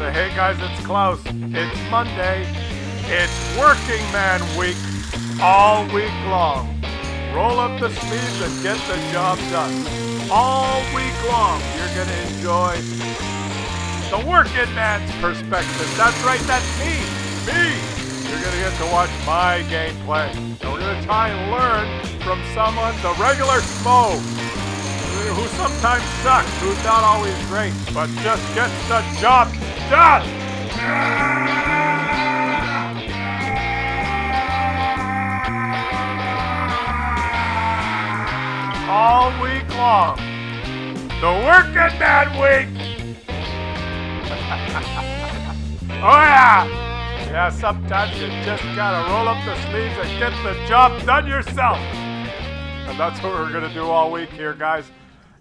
Say, hey guys, it's Claus. It's Monday. It's working man week all week long. Roll up the sleeves and get the job done. All week long, you're going to enjoy the working man's perspective. That's right, that's me. You're going to get to watch my gameplay. And we're going to try and learn from someone, the regular Smo, who sometimes sucks, who's not always great, but just gets the job done. All week long. The working man week. Oh yeah. Yeah, sometimes you just gotta roll up the sleeves and get the job done yourself. And that's what we're gonna do all week here, guys.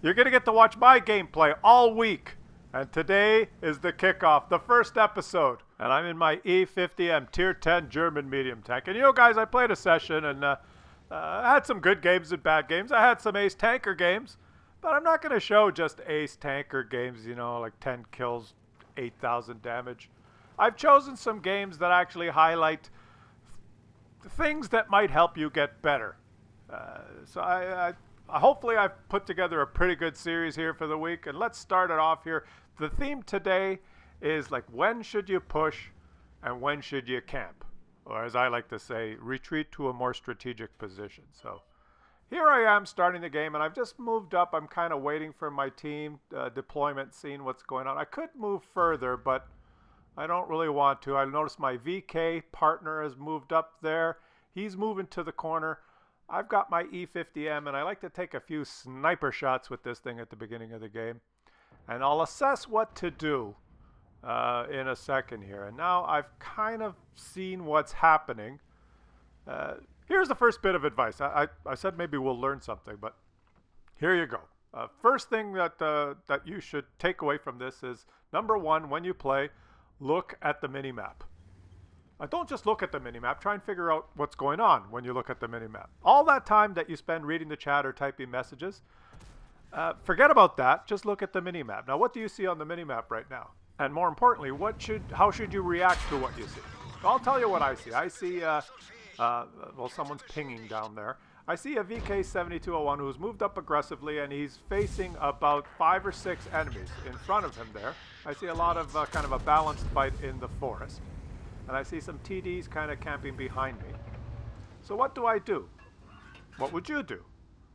You're gonna get to watch my gameplay all week. And today is the kickoff, the first episode. And I'm in my E50M Tier 10 German medium tank. And you know, guys, I played a session and I had some good games and bad games. I had some ace tanker games. But I'm not gonna show just ace tanker games, you know, like 10 kills, 8,000 damage. I've chosen some games that actually highlight things that might help you get better. So I hopefully I've put together a pretty good series here for the week. And let's start it off here. The theme today is like, when should you push and when should you camp? Or as I like to say, retreat to a more strategic position. So here I am starting the game, and I've just moved up. I'm kind of waiting for my team deployment, seeing what's going on. I could move further, but I don't really want to. I noticed my VK partner has moved up there. He's moving to the corner. I've got my E50M, and I like to take a few sniper shots with this thing at the beginning of the game. And I'll assess what to do in a second here. And now I've kind of seen what's happening. Here's the first bit of advice. I said maybe we'll learn something, but here you go. First thing that you should take away from this is, number one, when you play, look at the minimap. Don't just look at the minimap. Try and figure out what's going on when you look at the minimap. All that time that you spend reading the chat or typing messages, forget about that. Just look at the minimap. Now, what do you see on the minimap right now? And more importantly, how should you react to what you see? I'll tell you what I see. I see, well, someone's pinging down there. I see a VK7201 who's moved up aggressively, and he's facing about 5 or 6 enemies in front of him there. I see a lot of kind of a balanced fight in the forest. And I see some TDs kind of camping behind me. So what do I do? What would you do?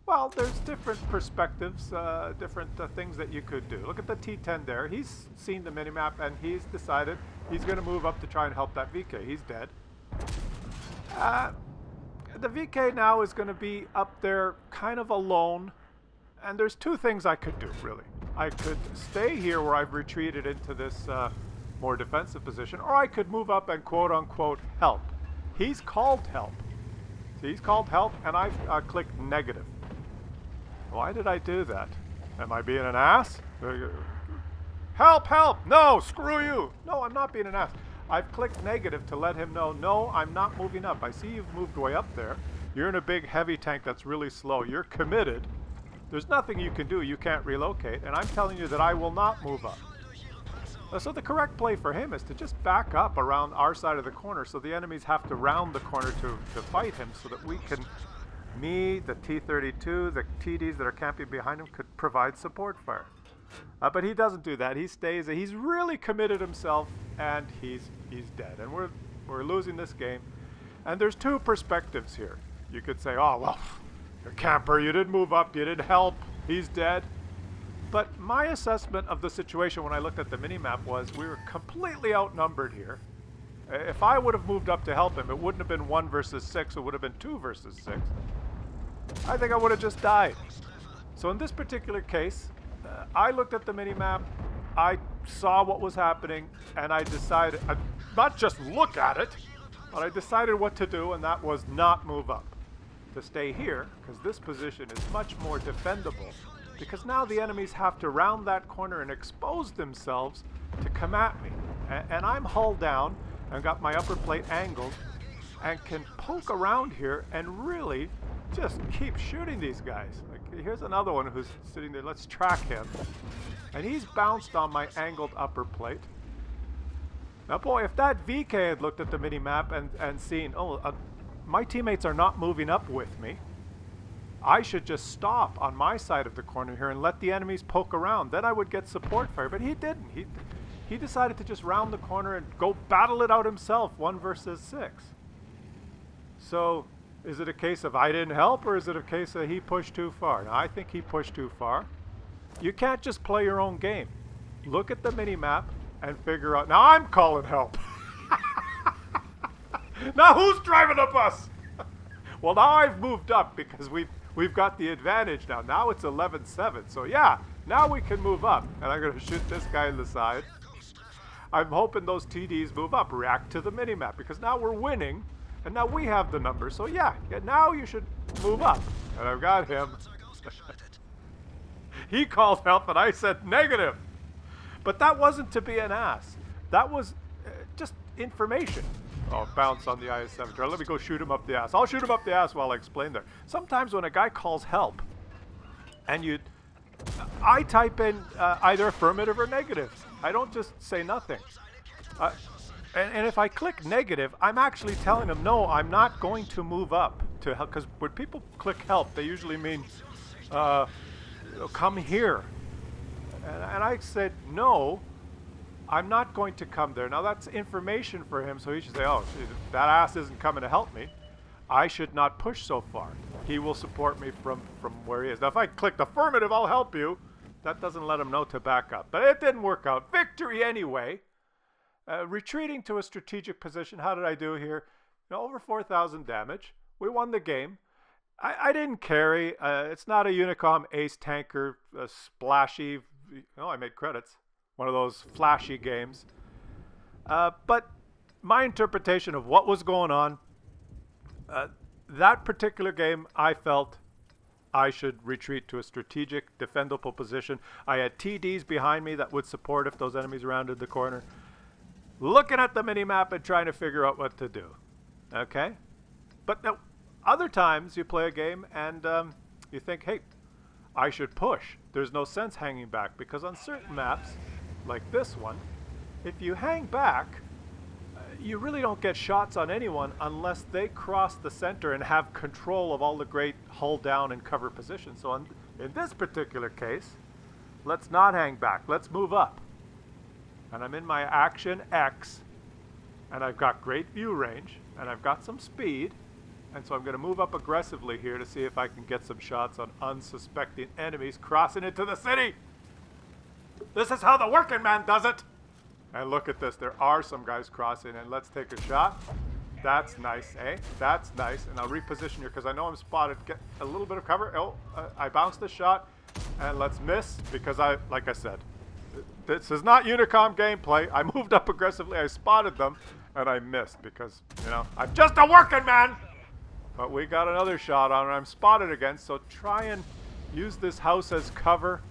Well, there's different perspectives, different things that you could do. Look at the T10 there. He's seen the minimap, and he's decided he's going to move up to try and help that VK. He's dead. The VK now is going to be up there kind of alone. And there's two things I could do, really. I could stay here where I've retreated into this more defensive position, or I could move up and quote-unquote help. He's called help. See, he's called help, and I've clicked negative. Why did I do that? Am I being an ass? Help, help! No, screw you! No, I'm not being an ass. I've clicked negative to let him know, no, I'm not moving up. I see you've moved way up there. You're in a big heavy tank that's really slow. You're committed. There's nothing you can do. You can't relocate. And I'm telling you that I will not move up. So the correct play for him is to just back up around our side of the corner, so the enemies have to round the corner to fight him, so that we can, me, the T-32, the TDs that are camping behind him, could provide support fire. But he doesn't do that. He stays. He's really committed himself, and he's dead. And we're losing this game. And there's two perspectives here. You could say, oh, well, you're a camper. You didn't move up. You didn't help. He's dead. But my assessment of the situation when I looked at the minimap was we were completely outnumbered here. If I would have moved up to help him, it wouldn't have been 1 versus 6. It would have been 2 versus 6. I think I would have just died. So in this particular case, I looked at the minimap, I saw what was happening, and I decided, not just look at it, but I decided what to do, and that was not move up. To stay here, because this position is much more defendable. Because now the enemies have to round that corner and expose themselves to come at me. And I'm hull down and got my upper plate angled and can poke around here and really just keep shooting these guys. Like, here's another one who's sitting there. Let's track him. And he's bounced on my angled upper plate. Now, boy, if that VK had looked at the mini-map and seen, my teammates are not moving up with me, I should just stop on my side of the corner here and let the enemies poke around. Then I would get support fire, but he didn't. He decided to just round the corner and go battle it out himself, 1 versus 6. So, is it a case of I didn't help, or is it a case of he pushed too far? Now, I think he pushed too far. You can't just play your own game. Look at the mini-map and figure out. Now I'm calling help. Now who's driving the bus? Well, now I've moved up because we've got the advantage now. Now it's 11-7. So yeah, now we can move up. And I'm going to shoot this guy in the side. I'm hoping those TDs move up, react to the mini-map, because now we're winning and now we have the numbers. So yeah, now you should move up. And I've got him. He called help and I said negative. But that wasn't to be an ass. That was just information. Oh, bounce on the IS-7. Let me go shoot him up the ass. I'll shoot him up the ass while I explain there. Sometimes when a guy calls help, and I type in either affirmative or negative. I don't just say nothing. And if I click negative, I'm actually telling him, no, I'm not going to move up to help. Because when people click help, they usually mean, come here. And I said, no, I'm not going to come there. Now, that's information for him, so he should say, oh, that ass isn't coming to help me. I should not push so far. He will support me from where he is. Now, if I clicked affirmative, I'll help you. That doesn't let him know to back up. But it didn't work out. Victory anyway. Retreating to a strategic position. How did I do here? Over 4,000 damage. We won the game. I didn't carry. It's not a Unicom ace tanker, splashy. I made credits. One of those flashy games. But my interpretation of what was going on, that particular game, I felt I should retreat to a strategic, defendable position. I had TDs behind me that would support if those enemies rounded the corner. Looking at the mini-map and trying to figure out what to do. Okay? But now, other times you play a game and you think, hey, I should push. There's no sense hanging back, because on certain maps, like this one, if you hang back, you really don't get shots on anyone unless they cross the center and have control of all the great hull down and cover positions. So in this particular case, let's not hang back. Let's move up. And I'm in my action X, and I've got great view range, and I've got some speed. And so I'm going to move up aggressively here to see if I can get some shots on unsuspecting enemies crossing into the city. This is how the working man does it. And look at this. There are some guys crossing, and let's take a shot. That's nice, eh? That's nice. And I'll reposition here because I know I'm spotted. Get a little bit of cover. Oh, I bounced the shot, and let's miss because like I said, this is not Unicom gameplay. I moved up aggressively. I spotted them, and I missed because, I'm just a working man. But we got another shot on, and I'm spotted again, so try and use this house as cover.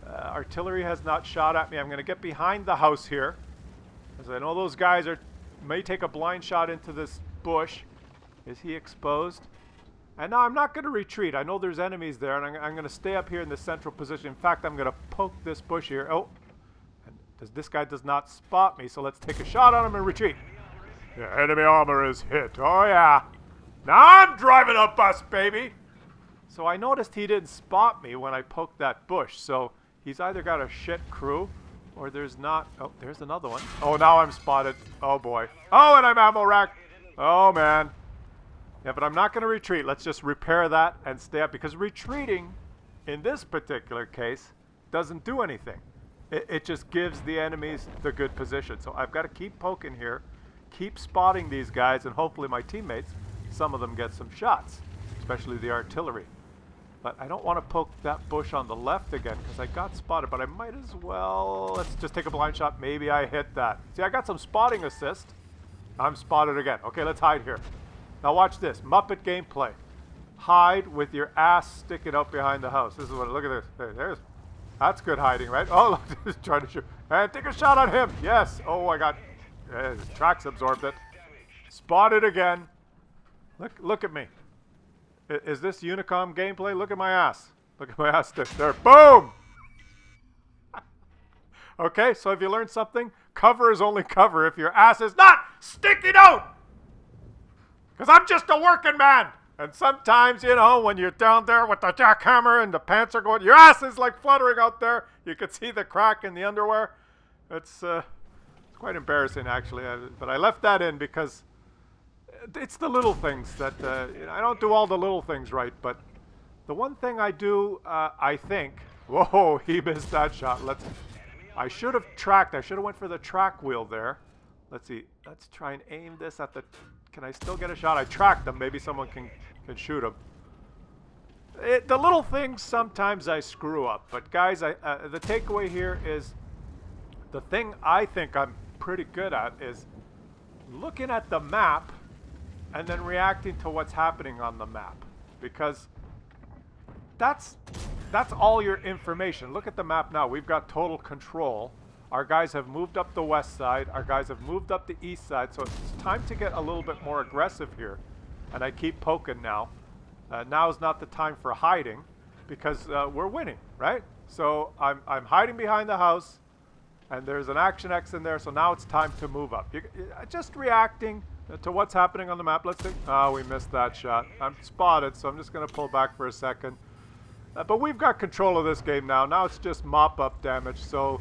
Artillery has not shot at me. I'm going to get behind the house here, because I know those guys may take a blind shot into this bush. Is he exposed? And now I'm not going to retreat. I know there's enemies there, and I'm going to stay up here in the central position. In fact, I'm going to poke this bush here. Oh, and this guy does not spot me, so let's take a shot on him and retreat. Yeah, enemy armor is hit. Oh, yeah. Now I'm driving a bus, baby. So I noticed he didn't spot me when I poked that bush. So he's either got a shit crew or there's not. Oh, there's another one. Oh, now I'm spotted. Oh, boy. Oh, and I'm ammo racked. Oh, man. Yeah, but I'm not going to retreat. Let's just repair that and stay up. Because retreating, in this particular case, doesn't do anything. It just gives the enemies the good position. So I've got to keep poking here, keep spotting these guys, and hopefully my teammates, some of them get some shots, especially the artillery. But I don't want to poke that bush on the left again because I got spotted, but I might as well. Let's just take a blind shot. Maybe I hit that. See, I got some spotting assist. I'm spotted again. Okay, let's hide here. Now watch this. Muppet gameplay. Hide with your ass sticking out behind the house. This is what, look at this. That's good hiding, right? Oh, look, just trying to shoot. And take a shot on him. Yes. Oh, I got, his tracks absorbed it. Spotted again. Look at me. Is this Unicom gameplay? Look at my ass. Look at my ass stick there. Boom! Okay, so if you learned something, cover is only cover if your ass is not sticking out. Because I'm just a working man. And sometimes, you know, when you're down there with the jackhammer and the pants are going, your ass is like fluttering out there. You can see the crack in the underwear. It's quite embarrassing, actually. But I left that in because it's the little things that, you know, I don't do all the little things right. But the one thing I do, I think, whoa, he missed that shot. I should have tracked. I should have went for the track wheel there. Let's see. Let's try and aim this at the... Can I still get a shot? I tracked them. Maybe someone can shoot them. The little things, sometimes I screw up. But guys, the takeaway here is the thing I think I'm pretty good at is looking at the map and then reacting to what's happening on the map. Because that's all your information. Look at the map now. We've got total control. Our guys have moved up the west side. Our guys have moved up the east side. So it's time to get a little bit more aggressive here. And I keep poking now. Now is not the time for hiding because we're winning, right? So I'm hiding behind the house. And there's an Action X in there. So now it's time to move up. Just reacting to what's happening on the map. Let's see. Oh, we missed that shot. I'm spotted, so I'm just going to pull back for a second. But we've got control of this game now. Now it's just mop-up damage. So...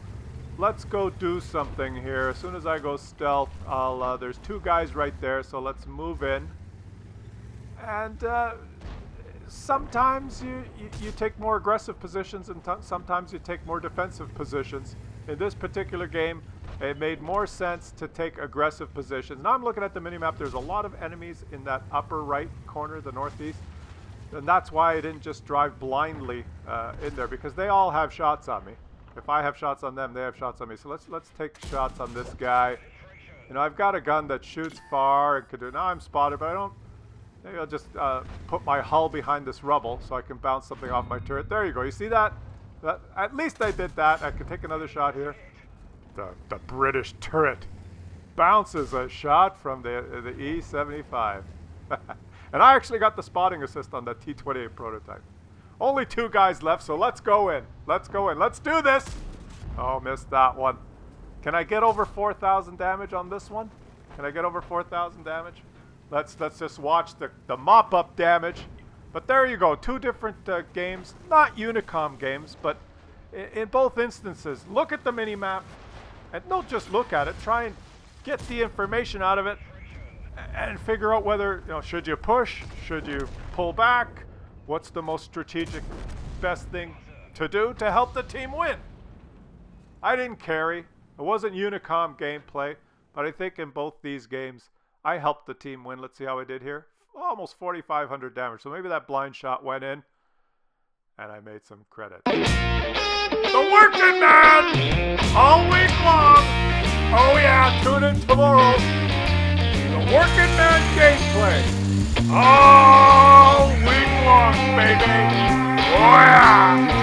let's go do something here. As soon as I go stealth, there's two guys right there, so let's move in. And sometimes you take more aggressive positions and sometimes you take more defensive positions. In this particular game, it made more sense to take aggressive positions. Now I'm looking at the minimap. There's a lot of enemies in that upper right corner, the northeast. And that's why I didn't just drive blindly in there, because they all have shots on me. If I have shots on them, they have shots on me. So let's take shots on this guy. You know, I've got a gun that shoots far and could do... Now I'm spotted, but I don't... Maybe I'll just put my hull behind this rubble so I can bounce something off my turret. There you go. You see that? At least I did that. I can take another shot here. The British turret bounces a shot from the E-75. And I actually got the spotting assist on that T-28 prototype. Only two guys left, so let's go in. Let's go in. Let's do this. Oh, missed that one. Can I get over 4,000 damage on this one? Can I get over 4,000 damage? Let's just watch the mop-up damage. But there you go. Two different games. Not Unicom games, but in both instances, look at the mini-map. And don't just look at it. Try and get the information out of it and figure out whether, you know, should you push? Should you pull back? What's the most strategic, best thing to do to help the team win? I didn't carry. It wasn't Unicom gameplay, but I think in both these games, I helped the team win. Let's see how I did here. Almost 4,500 damage. So maybe that blind shot went in, and I made some credit. The working man! All week long! Oh yeah, tune in tomorrow. The working man gameplay. All week long, baby. Oh yeah!